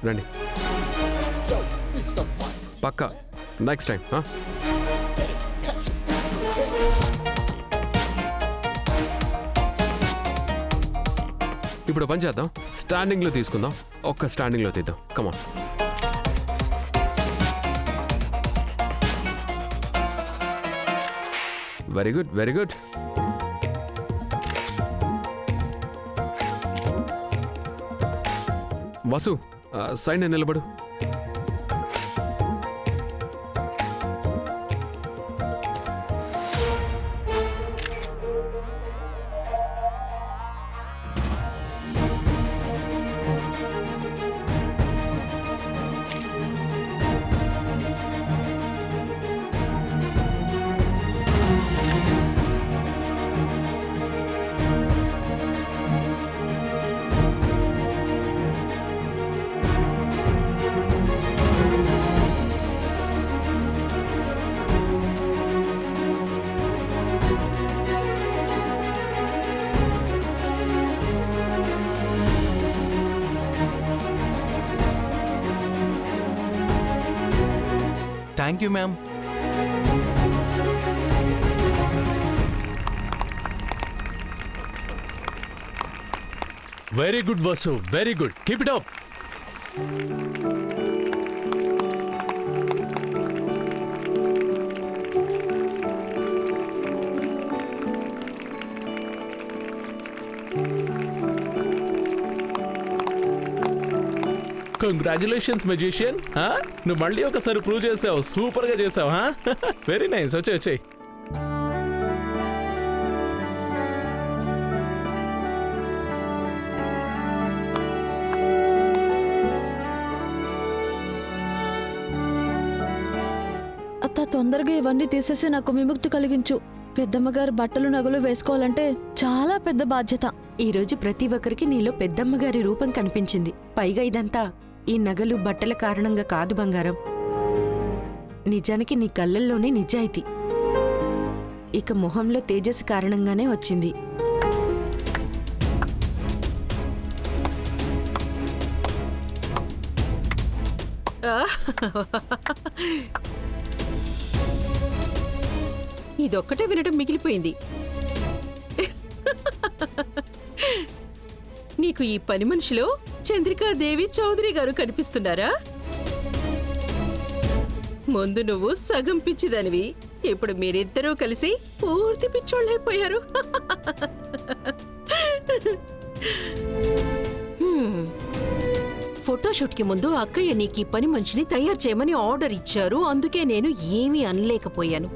రండి. పక్కా next time. ఇప్పుడు పని చేద్దాం, స్టాండింగ్లో తీసుకుందాం. ఒక్క స్టాండింగ్లో తీద్దాం. Come on. Very good, very good. Vasu, side నిలబడు. Thank you ma'am. Very good Vasu, very good. Keep it up. Congratulations magician. నువ్వు మళ్ళీ ఒకసారి ప్రూవ్ చేసావు, సూపర్ గా చేసావు. Very nice. వచ్చాయి. అత్త, తొందరగా ఇవన్నీ తీసేసి నాకు విముక్తి కలిగించు. పెద్దమ్మగారు బట్టలు నగలు వేసుకోవాలంటే చాలా పెద్ద బాధ్యత. ఈరోజు ప్రతి ఒక్కరికి నీలో పెద్దమ్మగారి రూపం కనిపించింది. పైగా ఇదంతా ఈ నగలు బట్టల కారణంగా కాదు బంగారం. నిజానికి నీ కళ్ళల్లోనే నిజాయితీ, ఇక మొహంలో తేజస్సు కారణంగానే వచ్చింది. ఇదొక్కటే వినడం మిగిలిపోయింది. నీకు ఈ పని మనిషిలో చంద్రికాదేవి చౌదరి గారు కనిపిస్తున్నారా? ముందు నువ్వు సగం పిచ్చిదానివి, ఇప్పుడు మీరిద్దరూ కలిసి పూర్తి పిచ్చోళ్ళైపోయారు. ఫోటోషూట్ కి ముందు అక్కయ్య నీకు ఈ పని మనిషిని తయారు చేయమని ఆర్డర్ ఇచ్చారు, అందుకే నేను ఏమీ అనలేకపోయాను.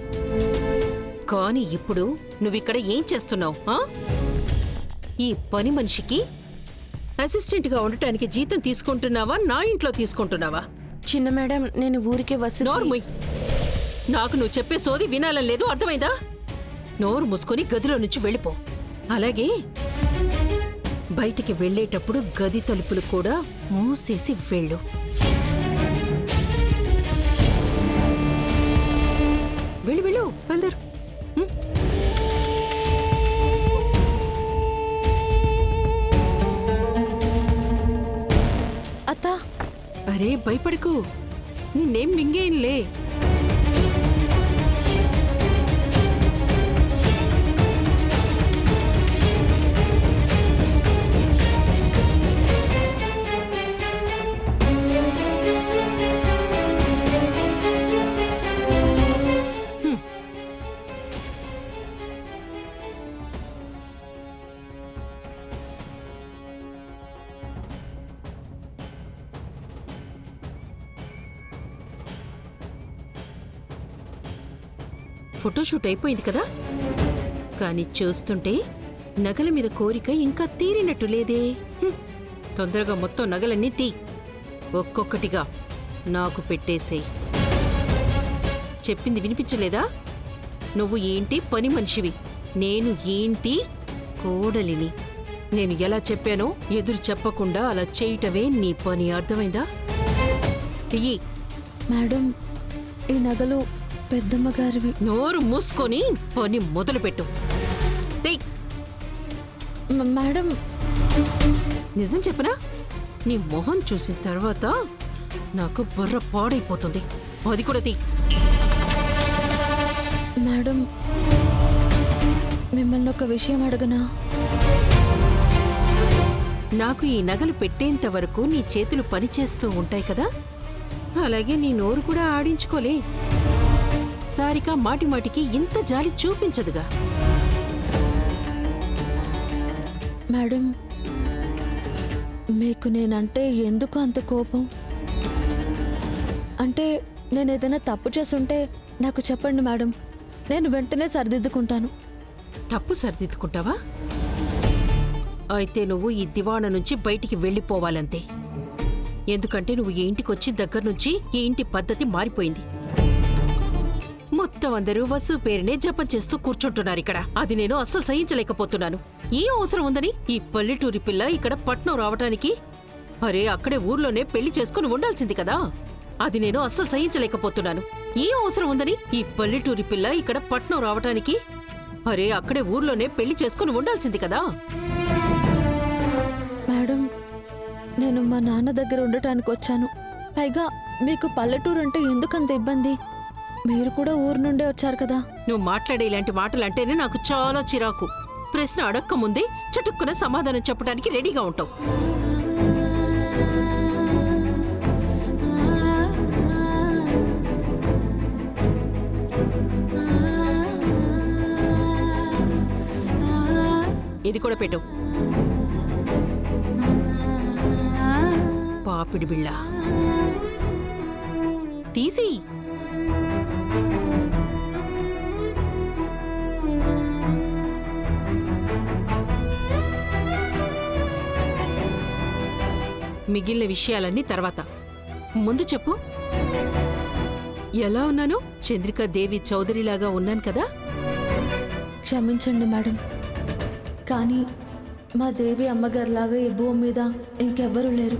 కానీ ఇప్పుడు నువ్విక్కడ ఏం చేస్తున్నావు? ఈ పని మనిషికి అసిస్టెంట్గా ఉండటానికి జీతం తీసుకుంటున్నావా, నా ఇంట్లో తీసుకుంటున్నావా? చిన్న మేడం, నేను ఊరికే నోర్ముయ్. నాకు నువ్వు చెప్పే సోది వినాలని లేదు, అర్థమైందా? నోరు మూసుకొని గదిలో నుంచి వెళ్ళిపో. అలాగే బయటికి వెళ్ళేటప్పుడు గది తలుపులు కూడా మూసేసి వెళ్ళు. వెళ్ళు, బయలుదేరు. అత్త, అరే భయపడకు, నిన్నేం మింగేయంలే. ఫోటోషూట్ అయిపోయింది కదా, కానీ చూస్తుంటే నగల మీద కోరిక ఇంకా తీరినట్టు లేదే. తొందరగా మొత్తం నగలన్నీ తీ, ఒక్కొక్కటిగా నాకు పెట్టేసేయ్. చెప్పింది వినిపించలేదా? నువ్వు ఏంటి పని మనిషివి, నేను ఏంటి కోడలిని. నేను ఎలా చెప్పానో ఎదురు చెప్పకుండా అలా చేయటమే నీ పని, అర్థమైందా? తీయి. మేడం, ఈ నగలు పెద్దమ్మగారివి. నోరు మూసుకొని పని మొదలుపెట్టు. మేడం, నిజం చెప్పనా? నీ మొహం చూసిన తర్వాత నాకు బుర్ర పాడైపోతుంది. అది కూడా తీ. మేడం, మిమ్మల్ని ఒక విషయం అడగనా? నాకు ఈ నగలు పెట్టేంత వరకు నీ చేతులు పనిచేస్తూ ఉంటాయి కదా, అలాగే నీ నోరు కూడా ఆడించుకోలే. సారిక మాటి మాటికి ఇంత జాలి చూపించదుగా. మేడం, మీకు నేనంటే ఎందుకు అంత కోపం? అంటే నేను ఏదైనా తప్పు చేసుంటే నాకు చెప్పండి మేడం, నేను వెంటనే సరిదిద్దుకుంటాను. తప్పు సరిదిద్దుకుంటావా? అయితే నువ్వు ఈ దివాణా నుంచి బయటికి వెళ్ళిపోవాలంతే. ఎందుకంటే నువ్వు ఈ ఇంటికొచ్చిన దగ్గర నుంచి ఈ ఇంటి పద్ధతి మారిపోయింది. మొత్తం అందరూ వసు పేరునే జపం చేస్తూ కూర్చుంటున్నారు ఇక్కడ. అది నేను అస్సలు సహించలేకపోతున్నాను. ఏం అవసరం ఉందని ఈ పల్లెటూరి పిల్ల ఇక్కడ పట్నం రావటానికి? అరే, అక్కడే ఊర్లోనే పెళ్లి చేసుకుని ఉండాల్సింది కదా. అది నేను అస్సలు సహించలేకపోతున్నాను. ఏం అవసరం ఉందని ఈ పల్లెటూరి పిల్ల ఇక్కడ పట్నం రావటానికి? అరే, అక్కడే ఊర్లోనే పెళ్లి చేసుకుని ఉండాల్సింది కదా. మేడం, నేను మా నాన్న దగ్గర ఉండటానికి వచ్చాను. పైగా మీకు పల్లెటూరు అంటే ఎందుకంత ఇబ్బంది? మీరు కూడా ఊరు నుండే వచ్చారు కదా. నువ్వు మాట్లాడే ఇలాంటి మాటలంటేనే నాకు చాలా చిరాకు. ప్రశ్న అడక్క ముందే చటుక్కున సమాధానం చెప్పడానికి రెడీగా ఉంటావు. ఇది కూడా పెట్టు. పాపిడి బిళ్ళ తీసి. మిగిలిన విషయాలన్నీ తర్వాత. ముందు చెప్పు, ఎలా ఉన్నాను? చంద్రికా దేవి చౌదరిలాగా ఉన్నాను కదా? క్షమించండి మేడం, కానీ మా దేవి అమ్మగారిలాగా ఈ భూమి మీద ఇంకెవ్వరూ లేరు.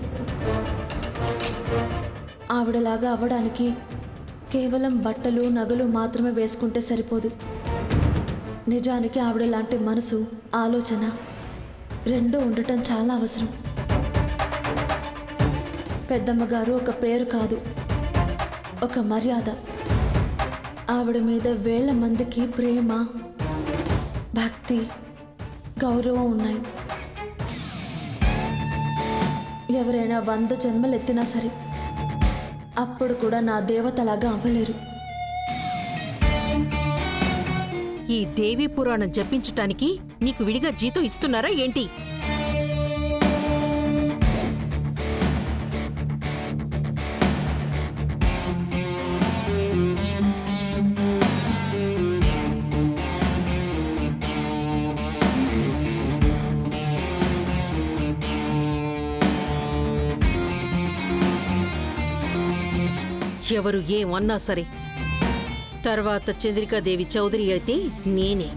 ఆవిడలాగా అవ్వడానికి కేవలం బట్టలు నగలు మాత్రమే వేసుకుంటే సరిపోదు. నిజానికి ఆవిడలాంటి మనసు, ఆలోచన రెండూ ఉండటం చాలా అవసరం. పెద్దమ్మగారు ఒక పేరు కాదు, ఒక మర్యాద. ఆవిడ మీద వేల మందికి ప్రేమ, భక్తి, గౌరవం ఉన్నాయి. ఎవరైనా 100 జన్మలు ఎత్తినా సరే అప్పుడు కూడా నా దేవతలాగా అవ్వలేరు. ఈ దేవీ పురాణం జపించటానికి నీకు విడిగా జీతం ఇస్తున్నారా ఏంటి? ఎవరు ఏమన్నా సరే, తర్వాత చంద్రికాదేవి చౌదరి అయితే నేనే.